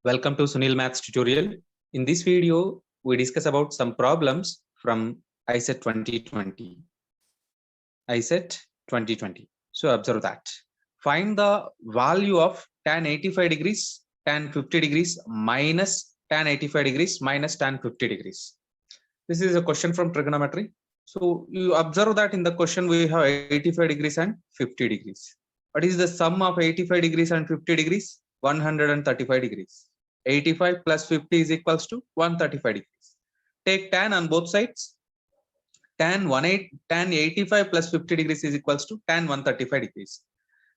Welcome to Sunil Maths tutorial. In this video, we discuss about some problems from ICET 2020. ICET 2020. So observe that. Find the value of tan 85 degrees, tan 50 degrees minus tan 85 degrees minus tan 50 degrees. This is a question from trigonometry. So you observe that in the question we have 85 degrees and 50 degrees. What is the sum of 85 degrees and 50 degrees? 135 degrees. 85 plus 50 is equals to 135 degrees. Take tan on both sides. Tan 85 plus 50 degrees is equals to tan 135 degrees.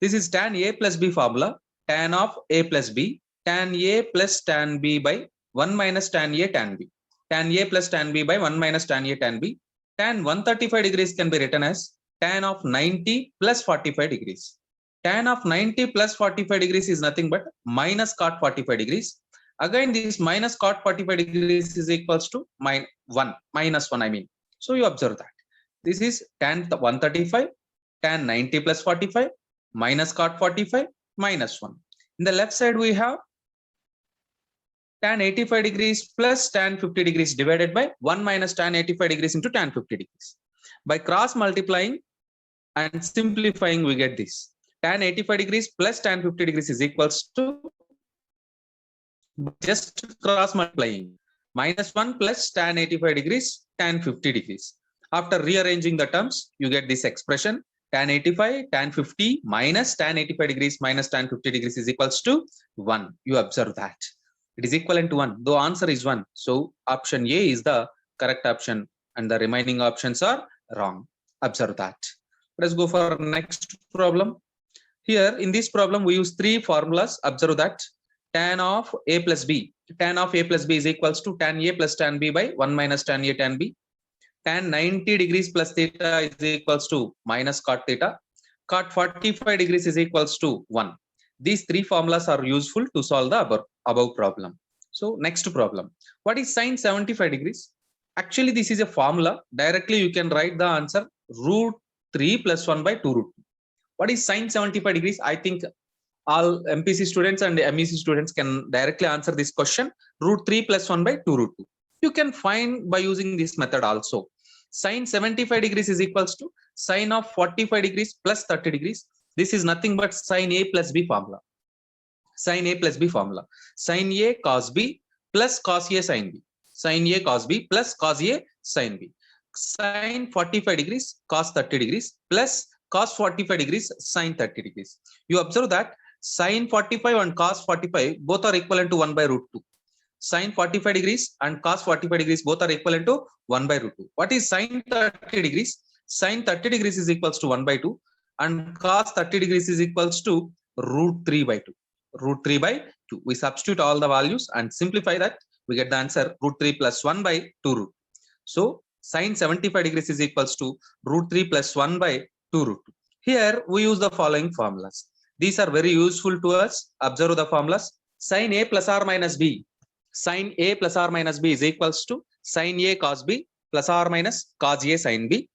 This is tan A plus B formula. Tan of A plus B. Tan A plus tan B by 1 minus tan A tan B. Tan A plus tan B by 1 minus tan A tan B. Tan 135 degrees can be written as tan of 90 plus 45 degrees. Tan of 90 plus 45 degrees is nothing but minus cot 45 degrees. Again, this minus cot 45 degrees is equals to minus 1, I mean. So you observe that. This is tan 135, tan 90 plus 45, minus cot 45, minus 1. In the left side, we have tan 85 degrees plus tan 50 degrees divided by 1 minus tan 85 degrees into tan 50 degrees. By cross multiplying and simplifying, we get this. Tan 85 degrees plus tan 50 degrees is equals to just cross multiplying minus 1 plus tan 85 degrees tan 50 degrees. After rearranging the terms, you get this expression tan 85 tan 50 minus tan 85 degrees minus tan 50 degrees is equals to 1. You observe that it is equivalent to 1. The answer is 1. So option A is the correct option and the remaining options are wrong. Observe that. Let's go for next problem. Here in this problem, we use three formulas. Observe that. Tan of A plus B. Tan of A plus B is equals to tan A plus tan B by 1 minus tan A tan B. Tan 90 degrees plus theta is equals to minus cot theta. Cot 45 degrees is equals to 1. These three formulas are useful to solve the above problem. So next problem. What is sin 75 degrees? Actually, this is a formula. Directly you can write the answer root 3 plus 1 by 2 root 2. What is sin 75 degrees? I think all MPC students and MEC students can directly answer this question. Root 3 plus 1 by 2 root 2. You can find by using this method also. Sin 75 degrees is equals to sin of 45 degrees plus 30 degrees. This is nothing but sin A plus B formula. Sin A plus B formula. Sin A cos B plus cos A sin B. Sin A cos B plus cos A sin B. Sin 45 degrees cos 30 degrees plus cos 45 degrees sin 30 degrees. You observe that sin 45 and cos 45 both are equivalent to 1 by root 2. Sin 45 degrees and cos 45 degrees both are equivalent to 1 by root 2. What is sin 30 degrees? Sin 30 degrees is equals to 1 by 2 and cos 30 degrees is equals to root 3 by 2. Root 3 by 2. We substitute all the values and simplify that. We get the answer root 3 plus 1 by 2 root. So sin 75 degrees is equals to root 3 plus 1 by 2 root 2. Here we use the following formulas. These are very useful to us. Observe the formulas. Sin A plus or minus B. Sin A plus or minus B is equals to sin A cos B plus or minus cos A sin B.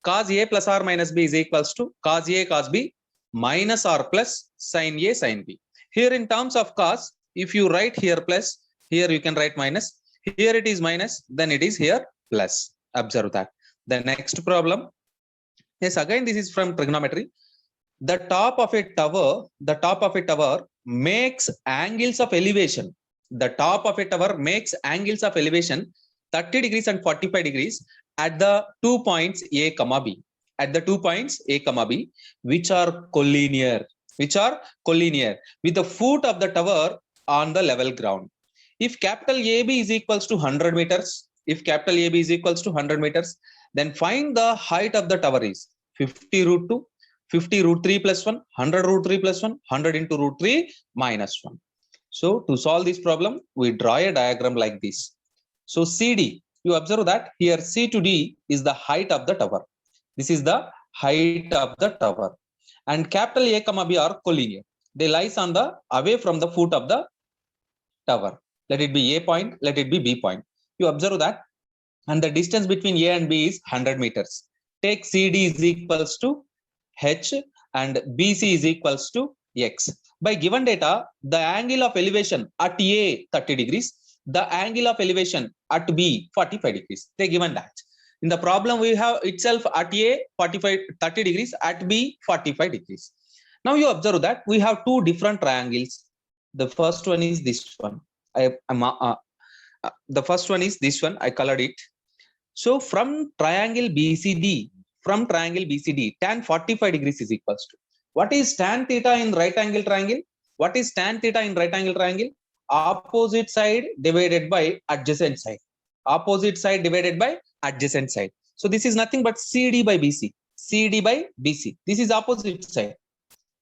Cos A plus or minus B is equals to cos A cos B minus or plus sin A sin B. Here in terms of cos, if you write here plus, here you can write minus. Here it is minus, then it is here plus. Observe that. The next problem. Yes, again this is from trigonometry. The top of a tower makes angles of elevation. The top of a tower makes angles of elevation 30 degrees and 45 degrees at the 2 points A, B. At the 2 points A, B, which are collinear. With the foot of the tower on the level ground. If capital AB is equals to 100 meters, then find the height of the tower is 50 root 2, 50 root 3 plus 1, 100 root 3 plus 1, 100 into root 3 minus 1. So to solve this problem, we draw a diagram like this. So CD, you observe that here C to D is the height of the tower. This is the height of the tower. And capital A, B are collinear. They lies on the away from the foot of the tower. Let it be A point, let it be B point. You observe that. And the distance between A and B is 100 meters. Take CD is equals to H and BC is equals to X. By given data, the angle of elevation at A 30 degrees, the angle of elevation at B 45 degrees. They given that. In the problem, we have itself at A 30 degrees, at B 45 degrees. Now you observe that we have two different triangles. The first one is this one. The first one is this one. I colored it. So from triangle BCD, tan 45 degrees is equals to, what is tan theta in right angle triangle? What is tan theta in right angle triangle? Opposite side divided by adjacent side. Opposite side divided by adjacent side. So this is nothing but CD by BC. CD by BC. This is opposite side.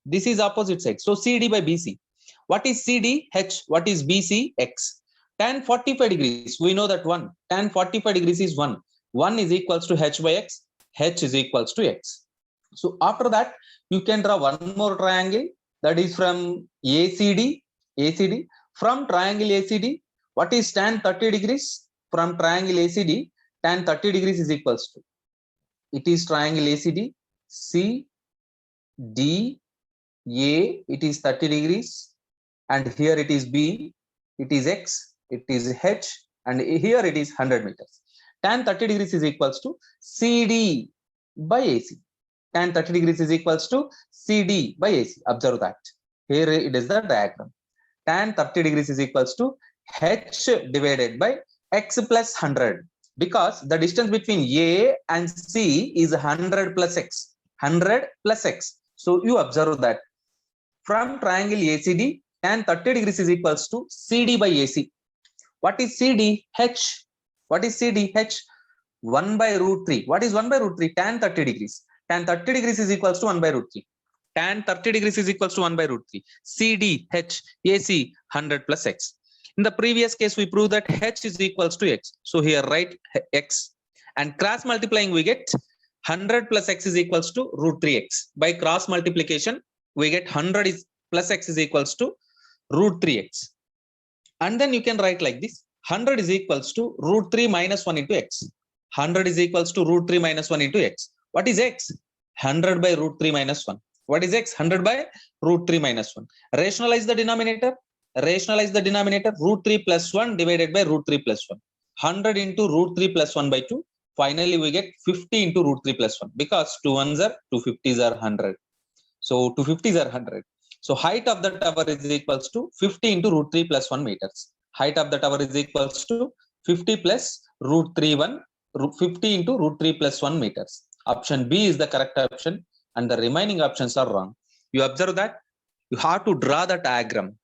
This is opposite side. So CD by BC. What is CD? H. What is BC? X. Tan 45 degrees. We know that 1. Tan 45 degrees is 1. 1 is equals to H by X. H is equals to X. So after that, you can draw one more triangle, that is from ACD. From triangle ACD, what is tan 30 degrees? From triangle ACD, tan 30 degrees is equals to, it is triangle ACD, C, D, A, it is 30 degrees, and here it is B, it is X, it is H, and here it is 100 meters. Tan 30 degrees is equals to CD by AC. Tan 30 degrees is equals to CD by AC. Observe that. Here it is the diagram. Tan 30 degrees is equals to H divided by X plus 100. Because the distance between A and C is 100 plus X. 100 plus X. So you observe that from triangle ACD, tan 30 degrees is equals to CD by AC. What is CD? H. What is CD? H. 1 by root 3. What is 1 by root 3? Tan 30 degrees. Tan 30 degrees is equals to 1 by root 3. Tan 30 degrees is equals to 1 by root 3. CD, H, AC, 100 plus X. In the previous case, we proved that H is equals to X. So here write X. And cross multiplying, we get 100 plus X is equals to root 3X. By cross multiplication, we get 100 is plus X is equals to root 3X. And then you can write like this. 100 is equals to root 3 minus 1 into X. 100 is equals to root 3 minus 1 into X. What is X? 100 by root 3 minus 1. What is X? 100 by root 3 minus 1. Rationalize the denominator. Rationalize the denominator. Root 3 plus 1 divided by root 3 plus 1. 100 into root 3 plus 1 by 2. Finally, we get 50 into root 3 plus 1. Because 2 ones are 2 50s are 100. So 2 50s are 100. So height of the tower is equals to 50 into root 3 plus 1 meters. Height of the tower is equals to 50 plus root 3 1. 50 into root 3 plus 1 meters. Option B is the correct option, and the remaining options are wrong. You observe that you have to draw the diagram.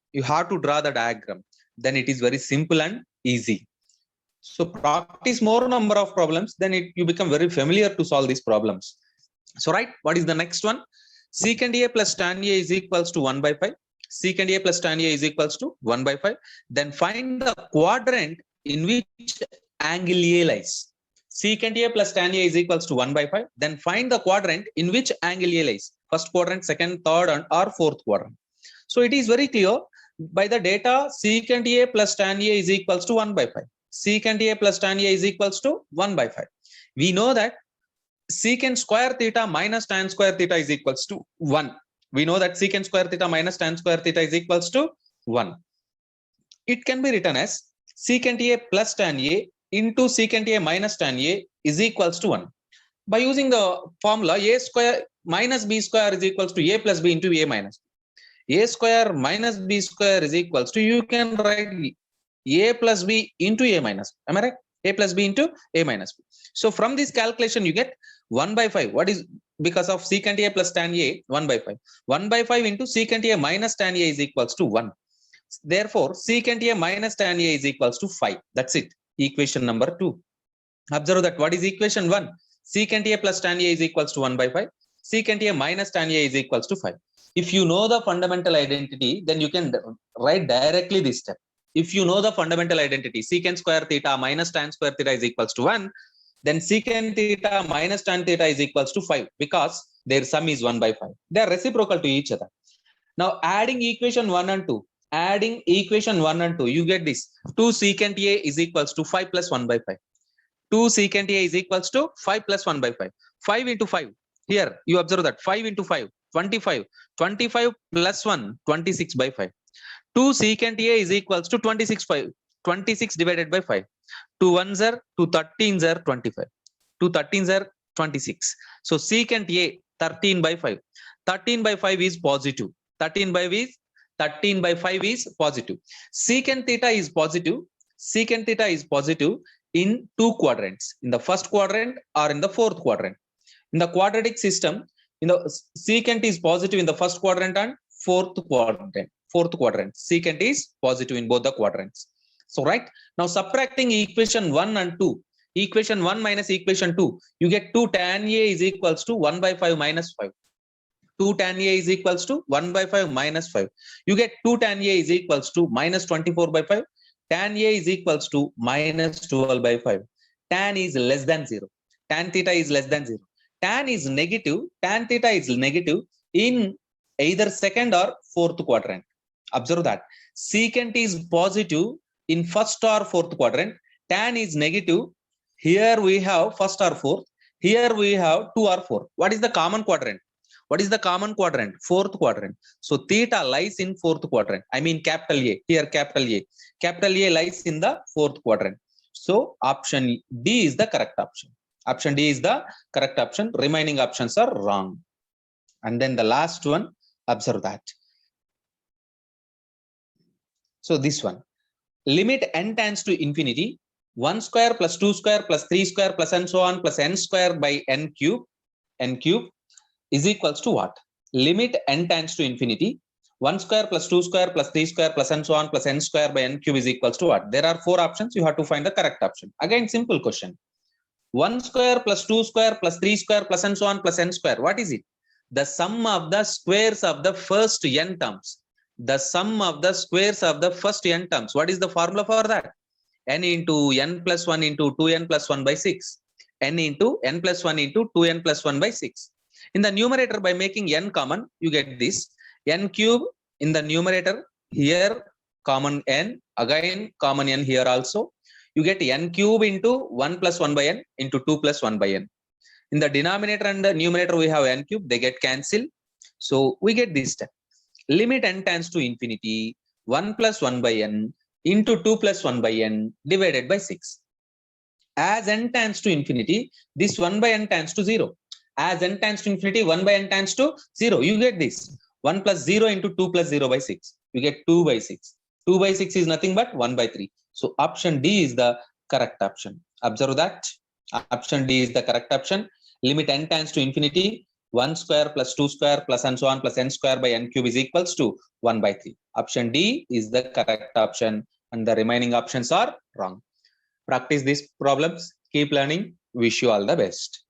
Then it is very simple and easy. So practice more number of problems, then you become very familiar to solve these problems. So right, what is the next one? Secant A plus tan A is equals to 1 by 5. Secant A plus tan A is equals to 1 by 5. Then find the quadrant in which angle A lies. Secant A plus tan A is equals to 1 by 5. Then find the quadrant in which angle A lies. First quadrant, second, third, or fourth quadrant. So it is very clear. By the data, secant A plus tan A is equals to 1 by 5. Secant A plus tan A is equals to 1 by 5. We know that secant square theta minus tan square theta is equals to 1. We know that secant square theta minus tan square theta is equals to 1. It can be written as secant A plus tan A into secant A minus tan A is equals to 1. By using the formula A square minus B square is equals to A plus B into A minus B. A square minus B square is equals to, you can write A plus B into A minus B. Am I right? A plus B into A minus B. So from this calculation, you get 1 by 5. What is, because of secant A plus tan A, 1 by 5. 1 by 5 into secant A minus tan A is equals to 1. Therefore, secant A minus tan A is equals to 5. That's it. Equation number 2. Observe that. What is equation 1? Secant A plus tan A is equals to 1 by 5. Secant A minus tan A is equals to 5. If you know the fundamental identity, then you can write directly this step. If you know the fundamental identity, secant square theta minus tan square theta is equals to 1, then secant theta minus tan theta is equals to 5, because their sum is 1 by 5. They are reciprocal to each other. Now adding equation 1 and 2, you get this. 2 secant A is equals to 5 plus 1 by 5. 2 secant A is equals to 5 plus 1 by 5. 5 into 5. Here you observe that 5 into 5. 25. 25 plus 1, 26 by 5. 2 secant A is equals to 26 divided by 5. 2 ones are, 2 13s are 25. 2 13s are 26. So secant A 13 by 5. 13 by 5 is positive. 13 by 5 is positive. Secant theta is positive. Secant theta is positive in two quadrants, in the first quadrant or in the fourth quadrant. In the quadratic system, secant is positive in the first quadrant and fourth quadrant. Secant is positive in both the quadrants. So right now, subtracting equation 1 and 2, equation 1 minus equation 2, you get 2 tan A is equals to 1 by 5 minus 5. 2 tan A is equals to 1 by 5 minus 5. You get 2 tan A is equals to minus 24 by 5. Tan A is equals to minus 12 by 5. Tan is less than 0. Tan theta is less than 0. Tan is negative. Tan theta is negative in either second or fourth quadrant. Observe that. Secant is positive in first or fourth quadrant. Tan is negative. Here we have first or fourth. Here we have 2 or 4. What is the common quadrant? What is the common quadrant? Fourth quadrant. So theta lies in fourth quadrant. I mean capital A. Here capital A. Capital A lies in the fourth quadrant. So option D is the correct option. Option D is the correct option. Remaining options are wrong. And then the last one, observe that. So this one. Limit n tends to infinity. 1 square plus 2 square plus 3 square plus and so on plus n square by n cube is equals to what? Limit n tends to infinity. 1 square plus 2 square plus 3 square plus and so on plus n square by n cube is equals to what? There are 4 options. You have to find the correct option. Again, simple question. 1 square plus 2 square plus 3 square plus and so on plus n square. What is it? The sum of the squares of the first n terms. The sum of the squares of the first n terms. What is the formula for that? N into n plus 1 into 2n plus 1 by 6. N into n plus 1 into 2n plus 1 by 6. In the numerator, by making n common, you get this. N cube in the numerator, here common n, again common n here also. You get n cube into 1 plus 1 by n into 2 plus 1 by n. In the denominator and the numerator, we have n cube, they get cancelled. So we get this step. Limit n tends to infinity, 1 plus 1 by n into 2 plus 1 by n divided by 6. As n tends to infinity, this 1 by n tends to 0. As n tends to infinity, 1 by n tends to 0. You get this. 1 plus 0 into 2 plus 0 by 6. You get 2 by 6. 2 by 6 is nothing but 1 by 3. So option D is the correct option. Observe that. Option D is the correct option. Limit n tends to infinity. 1 square plus 2 square plus and so on plus n square by n cube is equals to 1 by 3. Option D is the correct option and the remaining options are wrong. Practice these problems. Keep learning. Wish you all the best.